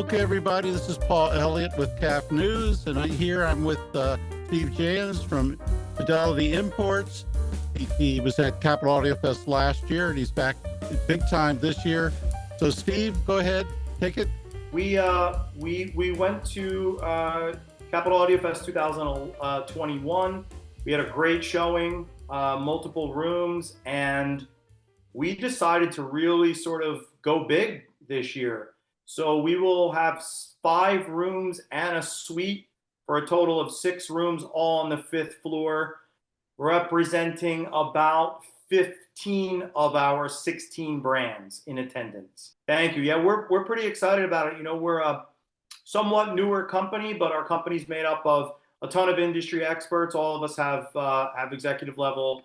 Okay, everybody, this is Paul Elliott with CAF-News, and I'm with Steve Jain from Fidelity Imports. He was at Capital Audio Fest last year, and he's back big time this year. So, Steve, go ahead, take it. We went to Capital Audio Fest 2021. We had a great showing, multiple rooms, and we decided to really sort of go big this year. So we will have 5 rooms and a suite for a total of 6 rooms, all on the 5th floor, representing about 15 of our 16 brands in attendance. Thank you. Yeah, we're pretty excited about it. You know, we're a somewhat newer company, but our company's made up of a ton of industry experts. All of us have executive level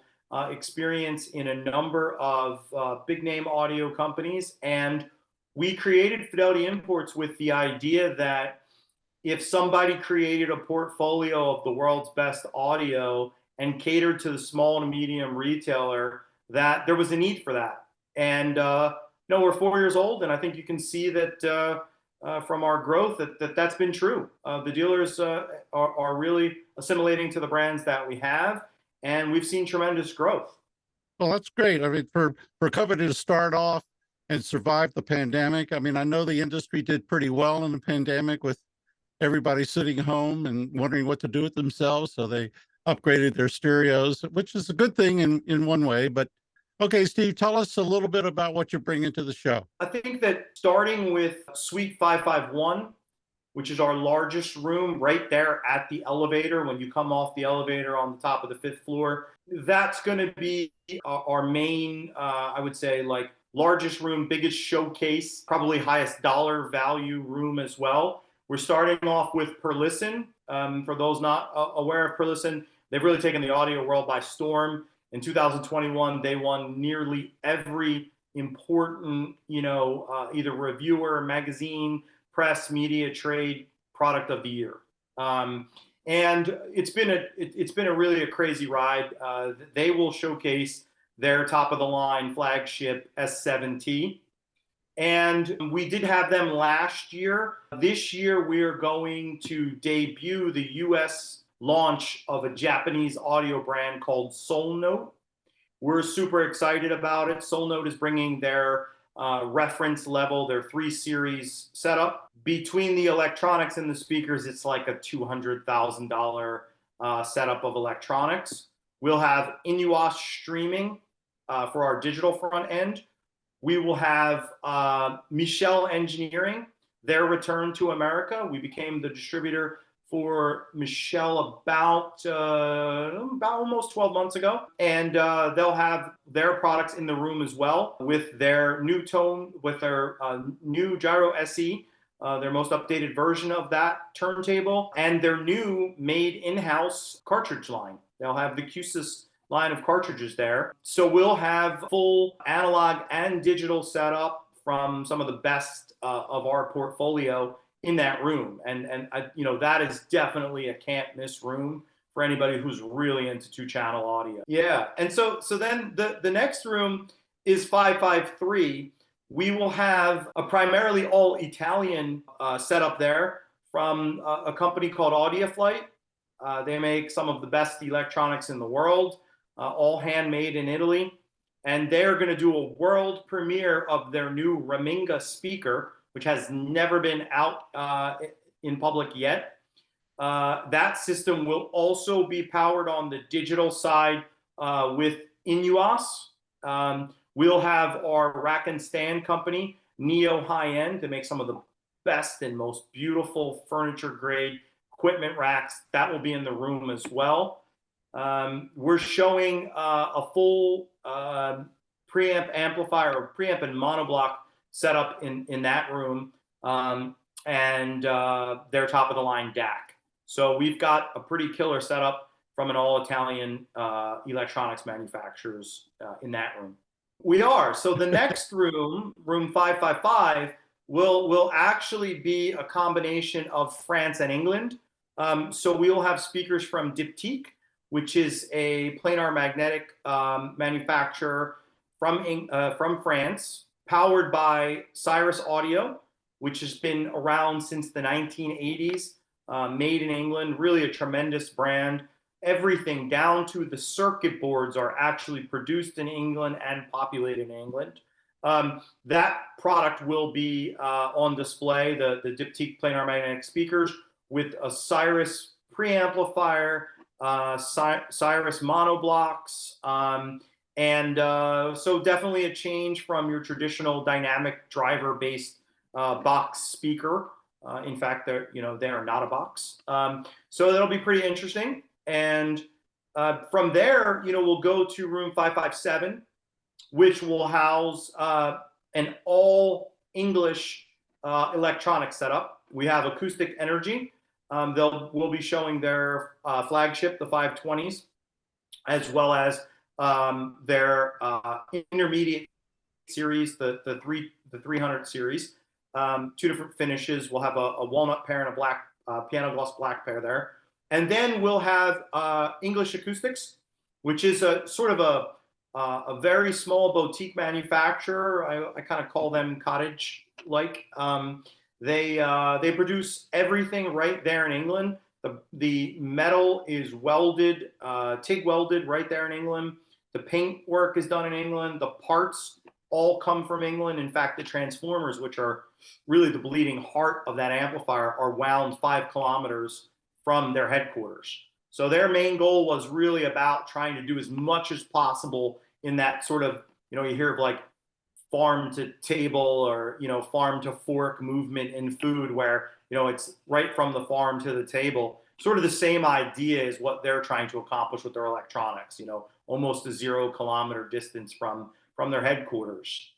experience in a number of big name audio companies, and we created Fidelity Imports with the idea that if somebody created a portfolio of the world's best audio and catered to the small to medium retailer, that there was a need for that. And we're 4 years old, and I think you can see that from our growth that's been true. The dealers are really assimilating to the brands that we have, and we've seen tremendous growth. Well, that's great. I mean, for a company to start off and survive the pandemic, I mean, I know the industry did pretty well in the pandemic with everybody sitting home and wondering what to do with themselves. So they upgraded their stereos, which is a good thing in one way. But okay, Steve, tell us a little bit about what you're bringing to the show. I think that starting with Suite 551, which is our largest room right there at the elevator, when you come off the elevator on the top of the 5th floor, that's going to be our main, I would say, like largest room, biggest showcase, probably highest dollar value room as well. We're starting off with Perlisten. For those not aware of Perlisten, they've really taken the audio world by storm. In 2021, they won nearly every important, either reviewer, magazine, press, media, trade product of the year. And it's been a really crazy ride. They will showcase their top of the line flagship S7T. And we did have them last year. This year, we are going to debut the US launch of a Japanese audio brand called Solnote. We're super excited about it. Solnote is bringing their reference level, their 3 series setup. Between the electronics and the speakers, it's like a $200,000 setup of electronics. We'll have Inuos streaming for our digital front end. We will have Michel Engineering, their return to America. We became the distributor for Michel about almost 12 months ago. And they'll have their products in the room as well with their new tone, with their new Gyro SE, their most updated version of that turntable, and their new made in-house cartridge line. They'll have the Q-Sys line of cartridges there. So we'll have full analog and digital setup from some of the best of our portfolio in that room. And that is definitely a can't miss room for anybody who's really into 2-channel audio. Yeah. And so then the next room is 553. We will have a primarily all Italian setup there from a company called AudioFlight. They make some of the best electronics in the world, all handmade in Italy. And they're going to do a world premiere of their new Raminga speaker, which has never been out in public yet. That system will also be powered on the digital side with Inuos. We'll have our rack and stand company, Neo High End, to make some of the best and most beautiful furniture grade equipment racks. That will be in the room as well. We're showing a full preamp amplifier, or preamp and monoblock setup in that room, and their top of the line DAC. So we've got a pretty killer setup from an all Italian electronics manufacturers in that room. We are. So the next room, room 555, will actually be a combination of France and England. So we will have speakers from Diptyque, which is a planar magnetic manufacturer from France, powered by Cyrus Audio, which has been around since the 1980s, made in England, really a tremendous brand. Everything down to the circuit boards are actually produced in England and populated in England. That product will be on display, the diptyque planar magnetic speakers with a Cyrus preamplifier, Cyrus monoblocks, so definitely a change from your traditional dynamic driver-based box speaker. In fact, they are not a box. So that'll be pretty interesting. And from there, we'll go to room 557, which will house an all English electronic setup. We have Acoustic Energy. We'll be showing their flagship, the 520s, as well as their intermediate series, the 300 series. Two different finishes. We'll have a walnut pair and a black piano gloss black pair there. And then we'll have English Acoustics, which is a sort of a very small boutique manufacturer. I kind of call them cottage-like. They produce everything right there in England. The metal is welded, TIG welded right there in England. The paint work is done in England. The parts all come from England. In fact, the transformers, which are really the bleeding heart of that amplifier, are wound 5 kilometers from their headquarters. So their main goal was really about trying to do as much as possible in that sort of, you hear of like farm to table or, farm to fork movement in food where, it's right from the farm to the table. Sort of the same idea is what they're trying to accomplish with their electronics, almost a 0 kilometer distance from their headquarters.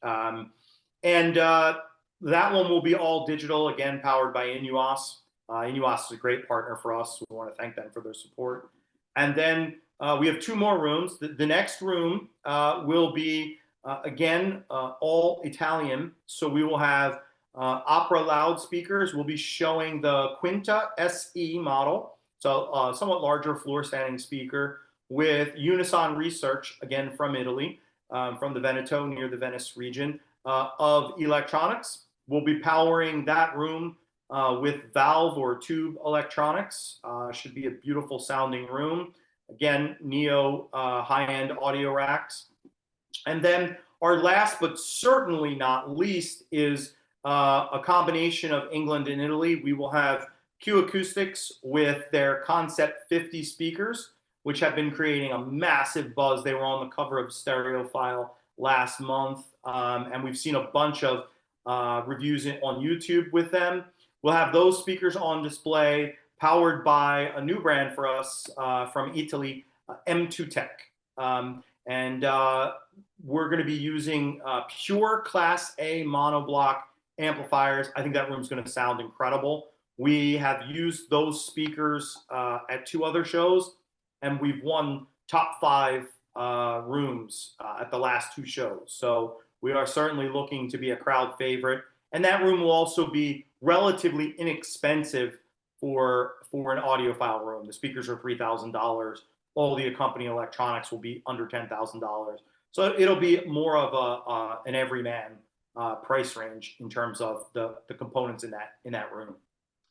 That one will be all digital, again, powered by Inuos. Inuos is a great partner for us. We want to thank them for their support. And then we have 2 more rooms. The next room will be, again, all Italian. So we will have opera loudspeakers. We'll be showing the Quinta SE model, so somewhat larger floor standing speaker with Unison research, again, from Italy, from the Veneto, near the Venice region, of electronics. We'll be powering that room with valve or tube electronics. Should be a beautiful sounding room. Again, Neo high-end audio racks. And then our last but certainly not least is a combination of England and Italy. We will have Q Acoustics with their Concept 50 speakers, which have been creating a massive buzz. They were on the cover of Stereophile last month, and we've seen a bunch of reviews on YouTube with them. We'll have those speakers on display, powered by a new brand for us from Italy, M2 Tech. We're going to be using pure Class A monoblock amplifiers. I think that room's going to sound incredible. We have used those speakers at 2 other shows, and we've won top 5 rooms at the last 2 shows. So we are certainly looking to be a crowd favorite. And that room will also be relatively inexpensive for an audiophile room. The speakers are $3,000. All the accompanying electronics will be under $10,000. So it'll be more of an everyman price range in terms of the components in that room.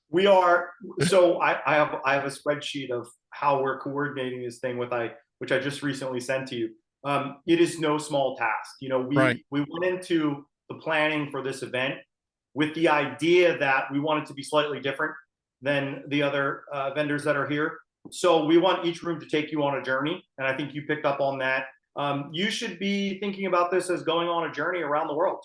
We are, so I have a spreadsheet of how we're coordinating this thing which I just recently sent to you. It is no small task. We went into the planning for this event with the idea that we want it to be slightly different than the other vendors that are here. So we want each room to take you on a journey, and I think you picked up on that. You should be thinking about this as going on a journey around the world.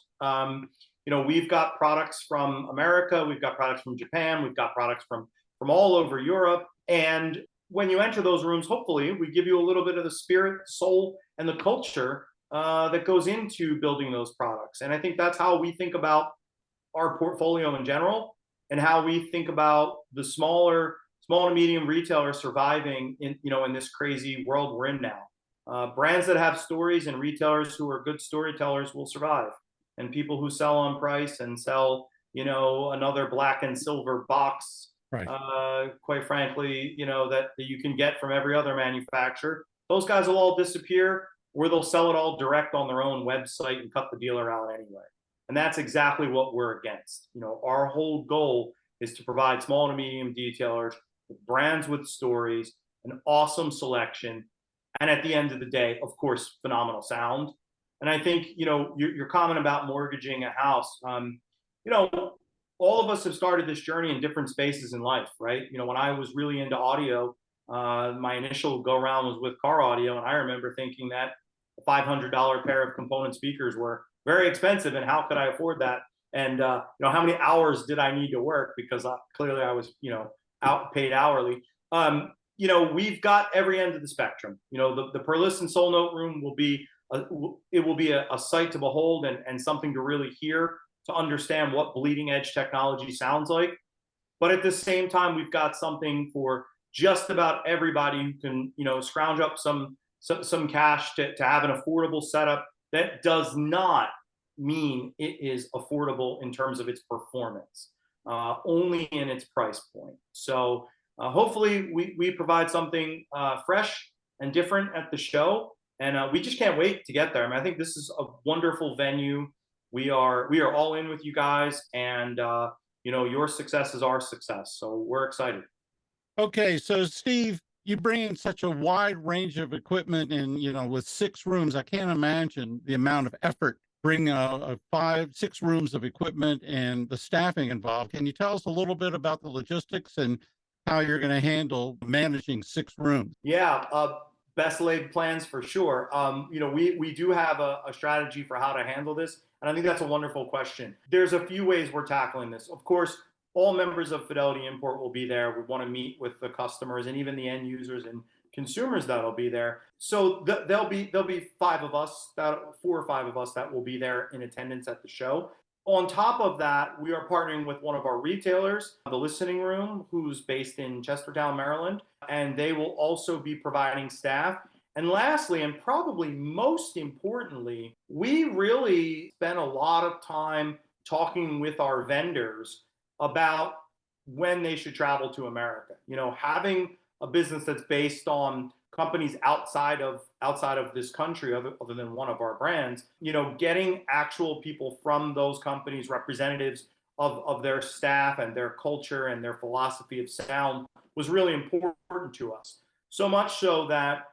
We've got products from America, we've got products from Japan, we've got products from all over Europe. And when you enter those rooms, hopefully we give you a little bit of the spirit, soul, and the culture that goes into building those products. And I think that's how we think about our portfolio in general, and how we think about the small to medium retailers surviving in this crazy world we're in now. Brands that have stories and retailers who are good storytellers will survive. And people who sell on price and sell, another black and silver box, quite frankly, that you can get from every other manufacturer, those guys will all disappear, or they'll sell it all direct on their own website and cut the dealer out anyway. And that's exactly what we're against. Our whole goal is to provide small to medium detailers with brands with stories, an awesome selection, and at the end of the day, of course, phenomenal sound. And I think, your comment about mortgaging a house, all of us have started this journey in different spaces in life, right? When I was really into audio, my initial go around was with car audio. And I remember thinking that a $500 pair of component speakers were very expensive. And how could I afford that? And, how many hours did I need to work? Because clearly I was, paid hourly. We've got every end of the spectrum. The Per Listen Soul Note room will be a sight to behold and something to really hear, to understand what bleeding edge technology sounds like. But at the same time, we've got something for just about everybody who can, scrounge up some cash to have an affordable setup that does not mean it is affordable in terms of its performance, only in its price point. So hopefully we provide something fresh and different at the show. And we just can't wait to get there. I mean, I think this is a wonderful venue. We are all in with you guys, and your success is our success. So we're excited. Okay, so Steve, you bring in such a wide range of equipment, and with 6 rooms, I can't imagine the amount of effort bring 6 rooms of equipment and the staffing involved. Can you tell us a little bit about the logistics and how you're going to handle managing 6 rooms? Yeah, best laid plans for sure. We do have a strategy for how to handle this, and I think that's a wonderful question. There's a few ways we're tackling this. Of course, all members of Fidelity Import will be there. We want to meet with the customers and even the end users and consumers that'll be there. So there'll be 5 of us, 4 or 5 of us that will be there in attendance at the show. On top of that, we are partnering with one of our retailers, The Listening Room, who's based in Chestertown, Maryland, and they will also be providing staff. And lastly, and probably most importantly, we really spent a lot of time talking with our vendors about when they should travel to America. Having a business that's based on companies outside of this country, other than one of our brands, getting actual people from those companies, representatives of their staff and their culture and their philosophy of sound, was really important to us. So much so that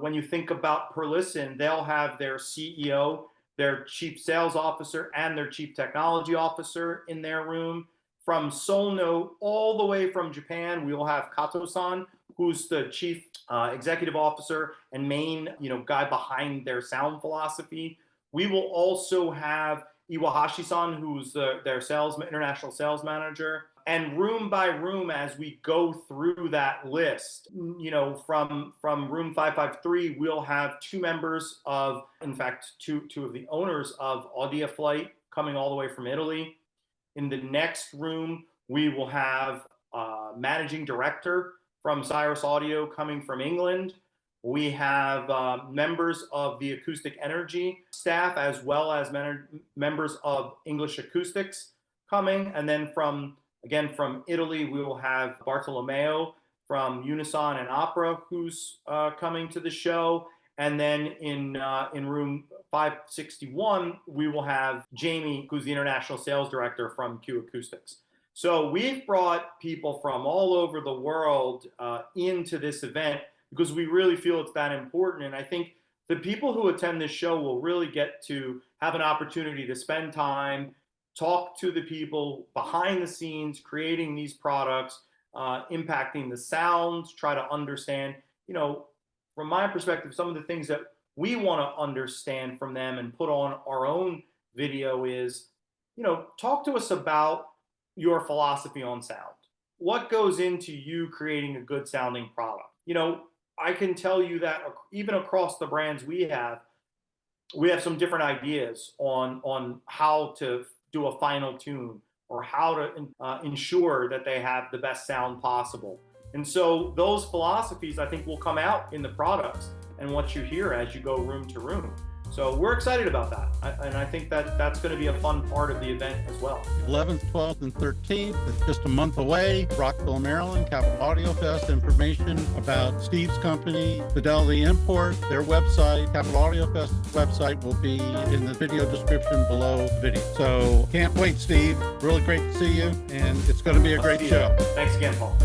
when you think about Per Listen, they'll have their CEO, their chief sales officer, and their chief technology officer in their room. From Soul Note all the way from Japan, we will have Kato-san, who's the chief executive officer and main guy behind their sound philosophy. We will also have Iwahashi-san, who's their international sales manager. And room by room, as we go through that list, from room 553, we'll have 2 members of, in fact, two of the owners of Audioflight coming all the way from Italy. In the next room, we will have a managing director from Cyrus Audio coming from England. We have members of the Acoustic Energy staff, as well as members of English Acoustics coming. And then from Italy, we will have Bartolomeo from Unison and Opera, who's coming to the show. And then in room 561, we will have Jamie, who's the international sales director from Q Acoustics. So we've brought people from all over the world into this event because we really feel it's that important. And I think the people who attend this show will really get to have an opportunity to spend time, talk to the people behind the scenes, creating these products, impacting the sounds, try to understand, from my perspective, some of the things that we want to understand from them and put on our own video is, talk to us about your philosophy on sound. What goes into you creating a good sounding product? I can tell you that even across the brands we have some different ideas on how to do a final tune or how to ensure that they have the best sound possible. And so those philosophies, I think, will come out in the products and what you hear as you go room to room. So we're excited about that. And I think that that's going to be a fun part of the event as well. 11th, 12th, and 13th. It's just a month away. Rockville, Maryland, Capital Audio Fest. Information about Steve's company, Fidelity Imports, their website, Capital Audio Fest website will be in the video description below the video. So can't wait, Steve. Really great to see you, and it's going to be a great show. Thanks again, Paul.